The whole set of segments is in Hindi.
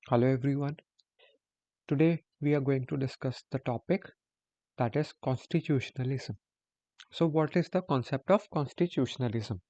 Hello everyone. Today we are going to discuss the topic that is constitutionalism. So what is the concept of constitutionalism?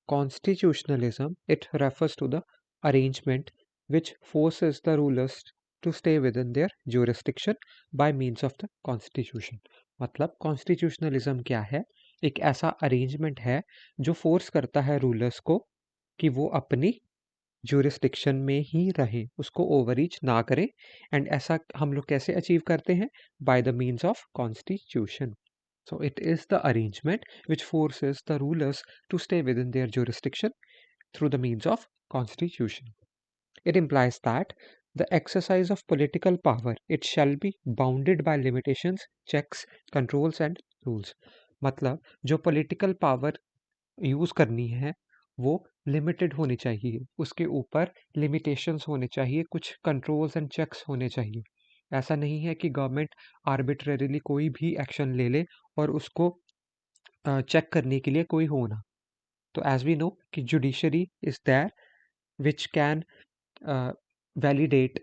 Constitutionalism, it refers to the arrangement which forces the rulers to stay within their jurisdiction by means of the constitution. मतलब constitutionalism क्या है? एक ऐसा arrangement है जो force करता है rulers को कि वो अपनी jurisdiction में ही रहे, उसको overreach ना करे एंड ऐसा हम लोग कैसे अचीव करते हैं? By the means of constitution. So it is the arrangement which forces the rulers to stay within their jurisdiction through the means of constitution. It implies that the exercise of political power it shall be bounded by limitations, checks, controls and rules. मतलब जो political power यूज़ करनी है वो लिमिटेड होनी चाहिए, उसके ऊपर लिमिटेशंस होने चाहिए, कुछ कंट्रोल्स एंड चेक्स होने चाहिए। ऐसा नहीं है कि गवर्नमेंट आर्बिट्रेरीली कोई भी एक्शन ले ले और उसको चेक करने के लिए कोई हो ना। तो एज वी नो कि judiciary is there which can validate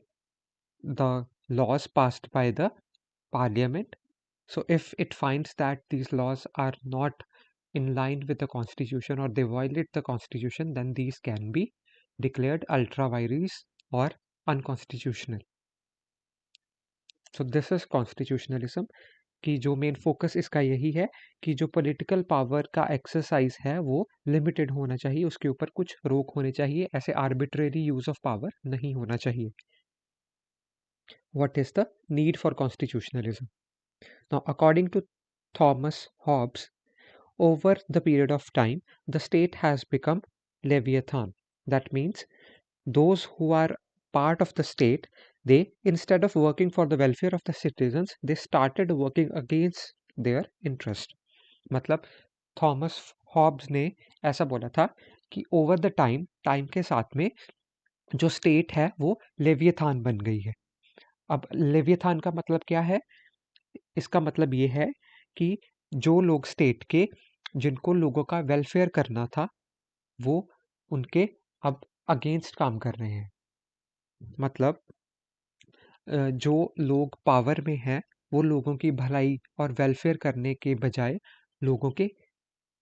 the laws passed by the parliament. So if it finds that these laws are not in line with the constitution or they violate the constitution, then these can be declared ultra vires or unconstitutional. So this is constitutionalism कि जो मेन फोकस इसका यही है कि जो पॉलिटिकल पावर का एक्सरसाइज है वो लिमिटेड होना चाहिए, उसके ऊपर कुछ रोक होने चाहिए, ऐसे आर्बिट्रेरी यूज ऑफ पावर नहीं होना चाहिए. What is the need for constitutionalism? Now, according to Thomas Hobbes, over the period of time, the state has become Leviathan. That means those who are part of the state, they instead of working for the welfare of the citizens, they started working against their interest. मतलब थॉमस हॉब्स ने ऐसा बोला था कि ओवर द टाइम के साथ में जो स्टेट है वो लेवियथान बन गई है. अब लेवियथान का मतलब क्या है? इसका मतलब ये है कि जो लोग स्टेट के जिनको लोगों का वेलफेयर करना था वो उनके अब अगेंस्ट काम कर रहे हैं. मतलब जो लोग पावर में हैं वो लोगों की भलाई और वेलफेयर करने के बजाय लोगों के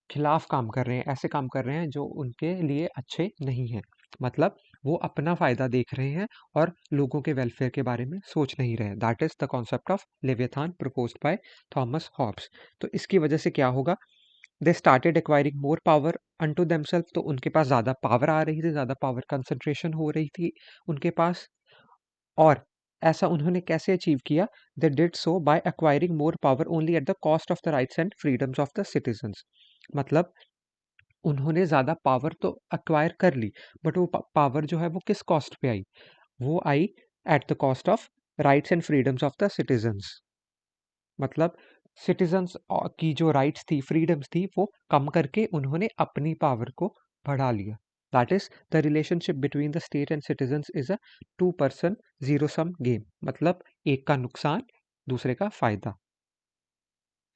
खिलाफ काम कर रहे हैं, ऐसे काम कर रहे हैं जो उनके लिए अच्छे नहीं हैं. मतलब वो अपना फ़ायदा देख रहे हैं और लोगों के वेलफेयर के बारे में सोच नहीं रहे हैं. That is the concept of Leviathan proposed by Thomas Hobbes. तो इसकी वजह से क्या होगा? They started acquiring more power unto themself. तो उनके पास ज़्यादा पावर आ रही थी, ज़्यादा पावर कंसंट्रेशन हो रही थी उनके पास. और ऐसा उन्होंने कैसे अचीव किया? They did so by acquiring more power only at the cost of the rights and freedoms of the citizens. मतलब उन्होंने ज़्यादा पावर तो एक्वायर कर ली, बट वो पावर जो है वो किस कॉस्ट पे आई? वो आई at the cost of rights and freedoms of the citizens. मतलब सिटीजन्स की जो राइट्स थी, फ्रीडम्स थी, वो कम करके उन्होंने अपनी पावर को बढ़ा लिया. That is the relationship between the state and citizens is a two person zero sum game. मतलब एक का नुकसान, दूसरे का फायदा.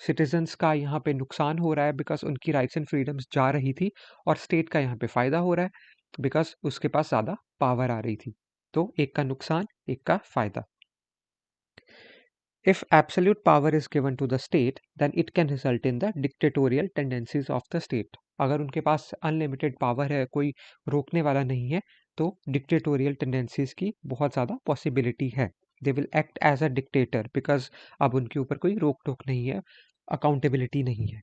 सिटीजन्स का यहाँ पे नुकसान हो रहा है बिकॉज उनकी राइट्स एंड फ्रीडम्स जा रही थी, और स्टेट का यहाँ पे फायदा हो रहा है बिकॉज उसके पास ज़्यादा पावर आ रही थी. तो एक का नुकसान, एक का फायदा. If absolute power is given to the state, then it can result in the dictatorial tendencies of the state. अगर उनके पास अनलिमिटेड पावर है, कोई रोकने वाला नहीं है, तो डिक्टेटोरियल टेंडेंसीज की बहुत ज़्यादा पॉसिबिलिटी है. They will act as a dictator because अब उनके ऊपर कोई रोक टोक नहीं है, अकाउंटेबिलिटी नहीं है.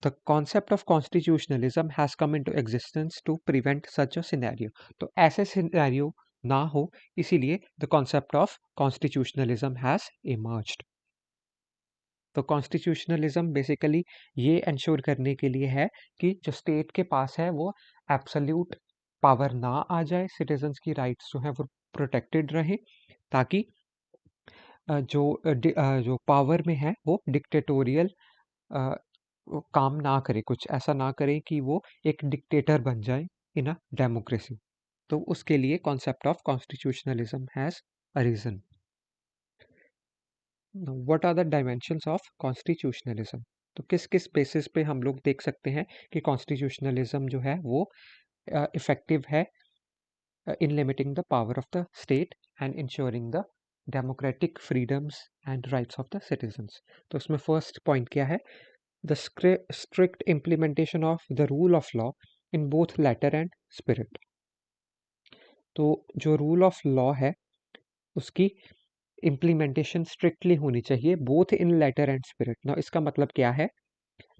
The concept of constitutionalism has come into existence to prevent such a scenario. तो ऐसे सिनेरियो ना हो, इसीलिए the concept of constitutionalism has emerged. तो कॉन्स्टिट्यूशनलिज्म बेसिकली ये इंश्योर करने के लिए है कि जो स्टेट के पास है वो एब्सोल्यूट पावर ना आ जाए, सिटीजन्स की राइट्स जो है वो प्रोटेक्टेड रहे, ताकि जो पावर में है वो डिक्टेटोरियल वो काम ना करे, कुछ ऐसा ना करे कि वो एक डिक्टेटर बन जाए इन अ डेमोक्रेसी. तो उसके लिए concept of constitutionalism has arisen. What are the dimensions of constitutionalism? तो किस किस बेसिस पे हम लोग देख सकते हैं कि कॉन्स्टिट्यूशनलिज्म जो है वो इफेक्टिव है in limiting the power of the state and ensuring the democratic freedoms and rights of the citizens. तो इसमें फर्स्ट पॉइंट क्या है? The strict implementation of the rule of law in both letter and spirit. तो जो रूल ऑफ लॉ है उसकी इम्प्लीमेंटेशन स्ट्रिक्टली होनी चाहिए both in letter and spirit. ना इसका मतलब क्या है?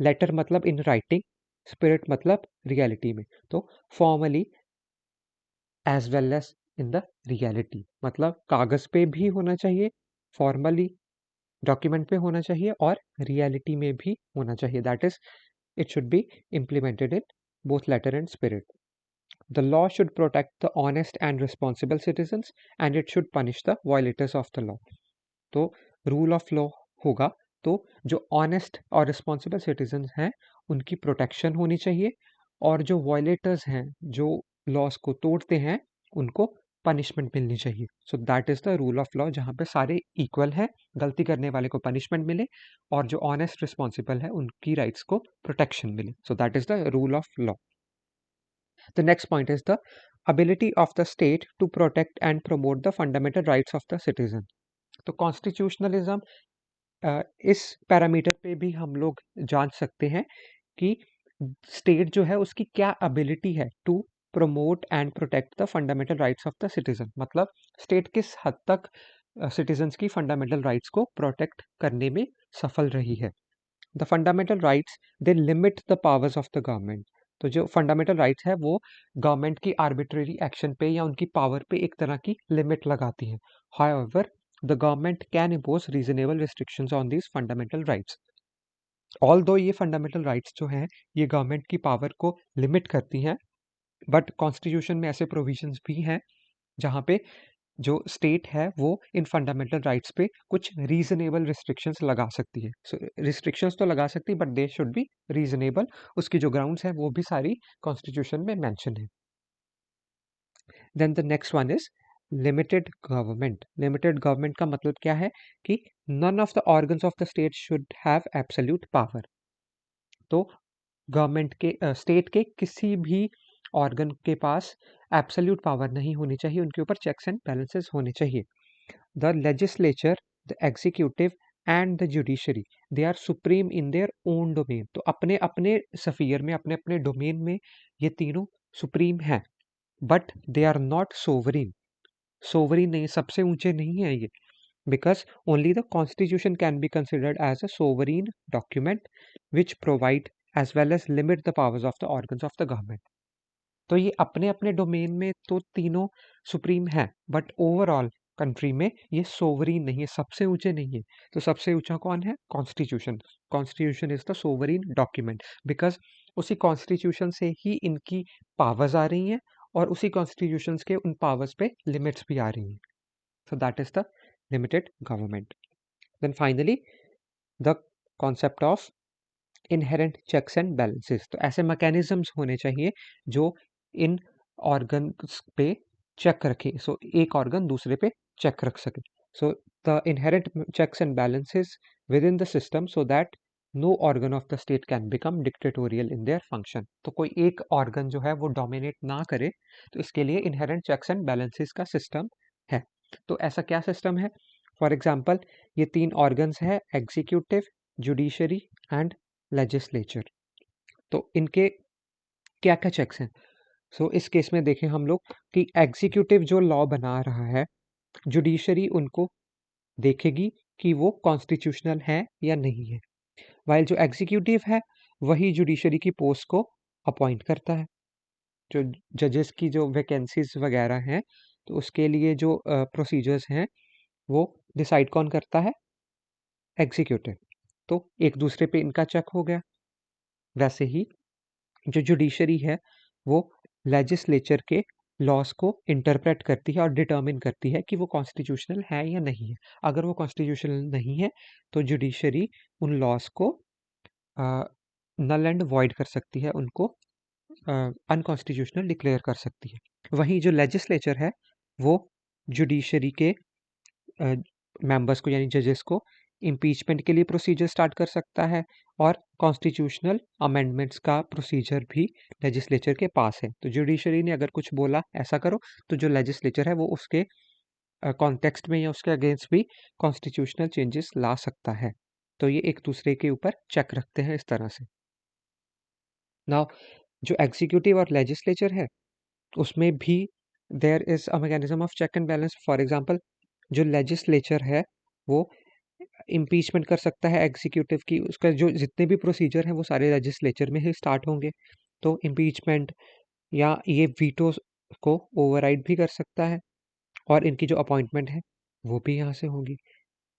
लेटर मतलब इन राइटिंग, स्पिरिट मतलब रियलिटी में. तो formally as well as in the reality, मतलब कागज पे भी होना चाहिए, फॉर्मली डॉक्यूमेंट पे होना चाहिए और रियलिटी में भी होना चाहिए. That is it should be implemented in both letter and spirit. The law should protect the honest and responsible citizens and it should punish the violators of the law. तो रूल ऑफ लॉ होगा तो जो ऑनेस्ट और रिस्पॉन्सिबल सिटीजन हैं उनकी प्रोटेक्शन होनी चाहिए और जो वॉयलेटर्स हैं, जो लॉस को तोड़ते हैं, उनको पनिशमेंट मिलनी चाहिए. सो that is the rule of law, जहाँ पे सारे इक्वल है, गलती करने वाले को पनिशमेंट मिले और जो ऑनेस्ट रिस्पॉन्सिबल है उनकी राइट्स को प्रोटेक्शन मिले. सो that is the rule of law. The next point is the ability of the state to protect and promote the fundamental rights of the citizen. तो कॉन्स्टिट्यूशनलिज्म इस पैरामीटर पे भी हम लोग जान सकते हैं कि स्टेट जो है उसकी क्या एबिलिटी है to promote and protect the fundamental rights of the citizen. मतलब स्टेट किस हद तक सिटीजन्स की फंडामेंटल राइट्स को प्रोटेक्ट करने में सफल रही है. The fundamental rights they limit the powers of the government. तो जो फंडामेंटल राइट्स है वो गवर्नमेंट की आर्बिट्रेरी एक्शन पे या उनकी पावर पे एक तरह की लिमिट लगाती हैं. However the government can impose reasonable restrictions on these fundamental rights. Although ये फंडामेंटल राइट्स जो हैं ये गवर्नमेंट की पावर को लिमिट करती हैं, बट कॉन्स्टिट्यूशन में ऐसे प्रोविजंस भी हैं जहाँ पे जो स्टेट है वो इन फंडामेंटल राइट्स पे कुछ रीजनेबल रिस्ट्रिक्शंस लगा सकती है. सो रिस्ट्रिक्शंस तो लगा सकती है but they should be reasonable. उसकी जो ग्राउंड्स है वो भी सारी कॉन्स्टिट्यूशन में मेंशन है. Then the next one is limited government. Limited government का मतलब क्या है कि none of the organs of the state should have absolute power. तो गवर्नमेंट के स्टेट के किसी भी ऑर्गन के पास एब्सोल्यूट पावर नहीं होनी चाहिए, उनके ऊपर चेक्स एंड बैलेंसेस होने चाहिए. The legislature, the executive and the judiciary, they are supreme in their own domain. तो अपने अपने सफियर में, अपने अपने डोमेन में ये तीनों सुप्रीम हैं, but they are not sovereign. Sovereign नहीं, सबसे ऊंचे नहीं है ये, because only the constitution can be considered as a sovereign document which provide as well as limit the powers of the organs of the government. तो ये अपने अपने डोमेन में तो तीनों सुप्रीम है, बट ओवरऑल कंट्री में ये सोवरीन नहीं है, सबसे ऊंचे नहीं है. तो सबसे ऊंचा कौन है? Constitution. Constitution is the sovereign document because उसी कॉन्स्टिट्यूशन से ही इनकी पावर्स आ रही हैं और उसी कॉन्स्टिट्यूशन के उन पावर्स पे लिमिट्स भी आ रही हैं. So that is the limited government. Then finally the concept of inherent checks and balances. तो ऐसे मैकेनिज्म्स होने चाहिए जो इन ऑर्गन्स पे चेक रखे. सो एक ऑर्गन दूसरे पे चेक रख सके. So the inherent checks and balances within the system so that no organ of the state can become dictatorial in their function. तो कोई एक ऑर्गन जो है वो डोमिनेट ना करे, तो इसके लिए इनहेरेंट चेक्स एंड बैलेंसेस का सिस्टम है. तो ऐसा क्या सिस्टम है? फॉर एग्जाम्पल ये तीन ऑर्गन्स है, एग्जीक्यूटिव, जुडिशरी एंड लेजिस्लेचर. तो इनके क्या क्या चेक्स हैं? सो इस केस में देखें हम लोग कि एग्जीक्यूटिव जो लॉ बना रहा है, जुडिशरी उनको देखेगी कि वो कॉन्स्टिट्यूशनल है या नहीं है. वाइल जो एग्जीक्यूटिव है वही जुडिशरी की पोस्ट को अपॉइंट करता है. जो जजेस की जो वैकेंसीज वगैरह हैं तो उसके लिए जो प्रोसीजर्स हैं वो डिसाइड कौन करता है? एग्जीक्यूटिव. तो एक दूसरे पे इनका चेक हो गया. वैसे ही जो जुडिशरी है वो लेजिस्लेचर के लॉस को इंटरप्रेट करती है और डिटर्मिन करती है कि वो कॉन्स्टिट्यूशनल है या नहीं है. अगर वो कॉन्स्टिट्यूशनल नहीं है तो जुडिशरी उन लॉस को नल एंड वॉइड कर सकती है, उनको अनकॉन्स्टिट्यूशनल डिक्लेयर कर सकती है. वहीं जो लेजिस्लेचर है वो जुडिशरी के मेंबर्स को यानी जजेस को इम्पीचमेंट के लिए प्रोसीजर स्टार्ट कर सकता है और कॉन्स्टिट्यूशनल अमेंडमेंट्स का प्रोसीजर भी लेजिस्लेचर के पास है। तो जुडिशरी ने अगर कुछ बोला ऐसा करो, तो जो लेजिस्लेचर है वो उसके कॉन्टेक्स्ट में या उसके अगेंस्ट भी कॉन्स्टिट्यूशनल चेंजेस ला सकता है। तो ये एक दूसरे के ऊपर चेक रखते हैं इस तरह से। नाउ जो एग्जीक्यूटिव और लेजिस्लेचर है उसमें भी there is a mechanism of check and balance. For example जो लेजिस्लेचर है वो इम्पीचमेंट कर सकता है एग्जीक्यूटिव की, उसका जो जितने भी प्रोसीजर हैं वो सारे लेजिस्लेचर में ही स्टार्ट होंगे। तो इम्पीचमेंट या ये वीटो को ओवरराइड भी कर सकता है और इनकी जो अपॉइंटमेंट है वो भी यहाँ से होंगी।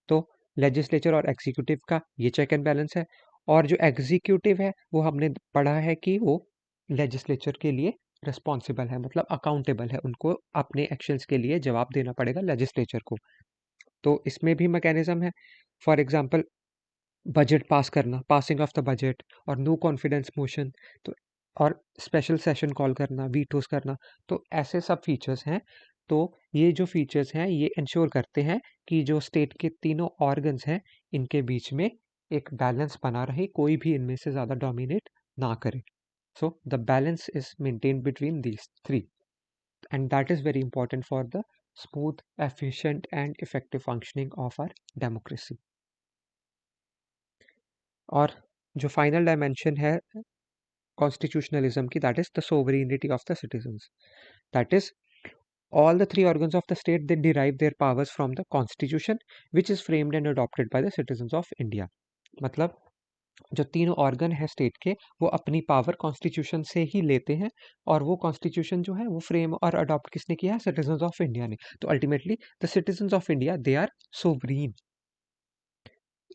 तो लेजिस्लेचर और एग्जीक्यूटिव का ये चेक एंड बैलेंस है। और जो एग्जीक्यूटिव है वो हमने पढ़ा है कि वो लेजिस्लेचर के लिए रिस्पॉन्सिबल है, मतलब अकाउंटेबल है, उनको अपने एक्शंस के लिए जवाब देना पड़ेगा लेजिस्लेचर को। तो इसमें भी मैकेनिज्म है। फॉर एग्जांपल बजट पास करना, पासिंग ऑफ द बजट और नो कॉन्फिडेंस मोशन, तो और स्पेशल सेशन कॉल करना, वीटोस करना, तो ऐसे सब फीचर्स हैं। तो ये जो फीचर्स हैं ये इंश्योर करते हैं कि जो स्टेट के तीनों ऑर्गन्स हैं इनके बीच में एक बैलेंस बना रहे, कोई भी इनमें से ज़्यादा डोमिनेट ना करे। So the balance is maintained between these three, and that is very important for the smooth, efficient, and effective functioning of our democracy. और जो फाइनल डायमेंशन है कॉन्स्टिट्यूशनलिज्म की, that is the sovereignty of the citizens. That is all the three organs of the state, they derive their powers from the constitution which is framed and adopted by the citizens of India। मतलब जो तीनों ऑर्गन है स्टेट के वो अपनी पावर कॉन्स्टिट्यूशन से ही लेते हैं, और वो कॉन्स्टिट्यूशन जो है वो फ्रेम और अडॉप्ट किसने किया है? सिटीजंस ऑफ इंडिया ने। तो ultimately the citizens of India they are sovereign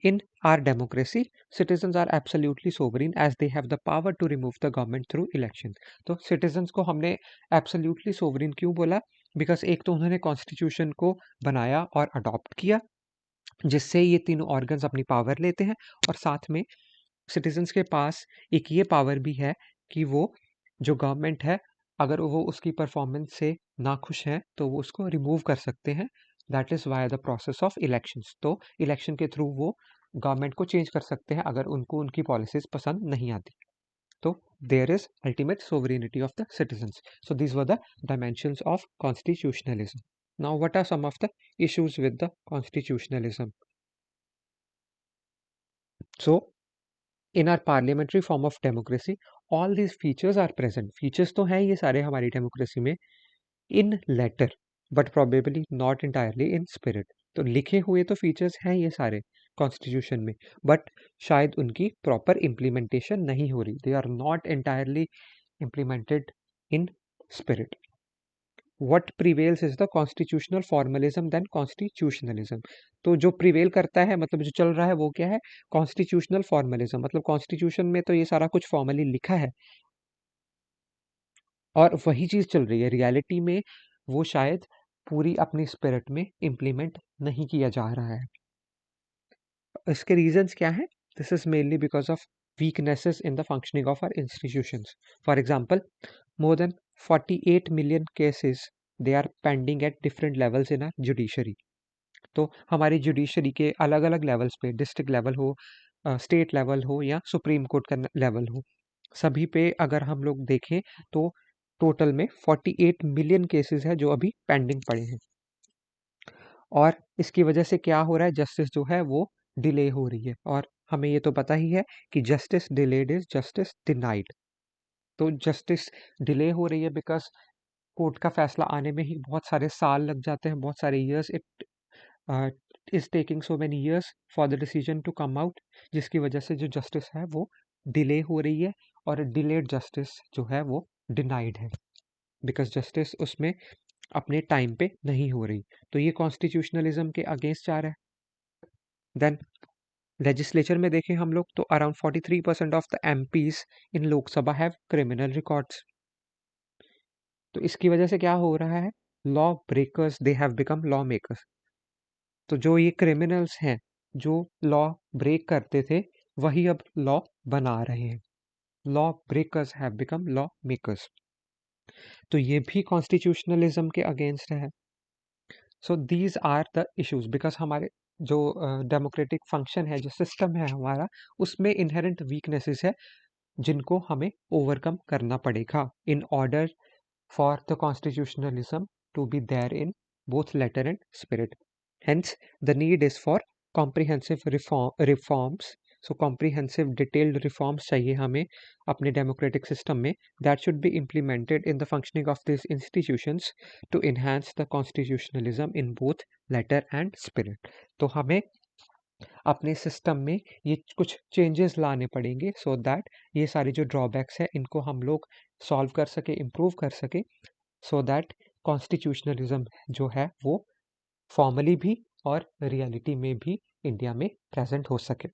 in our democracy। citizens are absolutely sovereign as they have the power to remove the government through election। तो citizens को हमने absolutely sovereign क्यों बोला? बिकॉज एक तो उन्होंने कॉन्स्टिट्यूशन को बनाया और अडॉप्ट किया जिससे ये तीनों ऑर्गन्स अपनी पावर लेते हैं, और साथ में सिटीजन्स के पास एक ये पावर भी है कि वो जो गवर्नमेंट है अगर वो उसकी परफॉर्मेंस से नाखुश हैं तो वो उसको रिमूव कर सकते हैं। That is via the process of elections. तो इलेक्शन के थ्रू वो गवर्नमेंट को चेंज कर सकते हैं अगर उनको उनकी पॉलिसीज पसंद नहीं आती। तो there is ultimate sovereignty of the citizens. So these were the dimensions of constitutionalism. Now what are some of the issues with the constitutionalism? So in our parliamentary form of democracy all these features are present। features तो हैं ये सारे हमारी डेमोक्रेसी में in letter but probably not entirely in spirit। तो लिखे हुए तो फीचर्स हैं ये सारे कॉन्स्टिट्यूशन में, बट शायद उनकी प्रॉपर इम्प्लीमेंटेशन नहीं हो रही, they are not entirely implemented in spirit. What prevails is the constitutional formalism then constitutionalism. तो जो प्रिवेल करता है मतलब जो चल रहा है वो क्या है? Constitutional formalism. मतलब कॉन्स्टिट्यूशन में तो ये सारा कुछ फॉर्मली लिखा है और वही चीज़ चल रही है रियलिटी में, वो शायद पूरी अपनी स्पिरिट में इम्प्लीमेंट नहीं किया जा रहा है। इसके रीजंस क्या है? This is mainly because of weaknesses in the functioning of our institutions। For example, more than 48 million cases they are pending at different levels in our judiciary। तो हमारी जुडिशरी के अलग अलग लेवल्स पे, डिस्ट्रिक्ट लेवल हो, स्टेट लेवल हो या सुप्रीम कोर्ट का लेवल हो, सभी पे अगर हम लोग देखें तो टोटल में 48 मिलियन केसेस है जो अभी पेंडिंग पड़े हैं। और इसकी वजह से क्या हो रहा है? जस्टिस जो है वो डिले हो रही है, और हमें ये तो पता ही है कि justice delayed is justice denied. तो जस्टिस डिले हो रही है बिकॉज कोर्ट का फैसला आने में ही बहुत सारे साल लग जाते हैं, बहुत सारे years it is taking so many years for the decision to come out, जिसकी वजह से जो जस्टिस है वो डिले हो रही है, और डिलेड जस्टिस जो है वो डिनाइड है बिकॉज जस्टिस उसमें अपने टाइम पे नहीं हो रही। तो ये कॉन्स्टिट्यूशनलिज्म के अगेंस्ट जा रहा है। देन लेजिस्लेचर में देखें हम लोग तो around 43% of the MPs in Lok Sabha have criminal records. तो इसकी वजह से क्या हो रहा है? Law breakers they have become law makers. तो जो ये क्रिमिनल्स हैं जो लॉ ब्रेक करते थे वही अब लॉ बना रहे हैं। Law breakers have become law makers. तो ये भी कॉन्स्टिट्यूशनलिज्म के अगेंस्ट है। So these are the issues because हमारे जो डेमोक्रेटिक फंक्शन है, जो सिस्टम है हमारा, उसमें इनहेरेंट वीकनेसेस है जिनको हमें ओवरकम करना पड़ेगा in order for the constitutionalism to be there in both letter and spirit. Hence, the need is for comprehensive reforms. So, comprehensive, detailed reforms चाहिए हमें अपने democratic system में that should be implemented in the functioning of these institutions to enhance the constitutionalism in both letter and spirit. तो हमें अपने सिस्टम में ये कुछ चेंजेस लाने पड़ेंगे सो दैट ये सारी जो ड्रॉबैक्स है इनको हम लोग सॉल्व कर सके, इम्प्रूव कर सके, सो दैट कॉन्स्टिट्यूशनलिज्म जो है वो फॉर्मली भी और रियलिटी में भी इंडिया में प्रेजेंट हो सके।